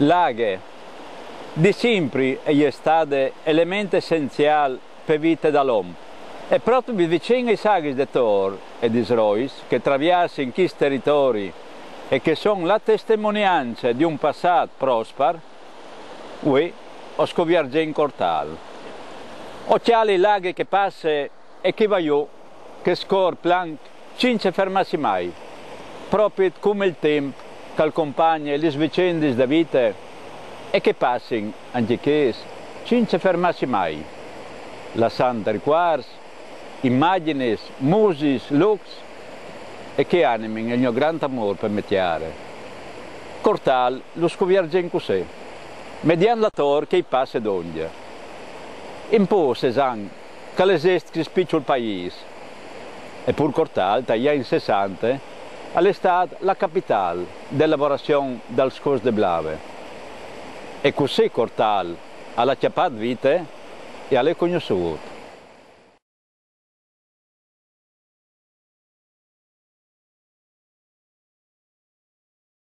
L'aghe di sempre è stato elemento essenziale per la vita dell'uomo. E proprio vicino ai saghi di Tor e di Srois, che attraversano questi territori e che sono la testimonianza di un passato prospero, noi ho scoperto in Cortal. Occhiali laghi che passa e che va io, che scorre plank, senza fermarsi mai, proprio come il tempo che accompagna le vicende della vita e che passano anche questo, senza fermarsi mai. La Santa Riquars, immagini, musica, lux e che animano il mio grande amore per mettiare. Cortal lo scoperto in così, mediante la tor che passa d'ogni. Un po' si sa che l'esiste che spiccia il paese, e pur Cortal, dagli anni 60, è stata la capitale della lavorazione del scos de Blave. E così Cortal ha acchiappato vita e ha conosciuto.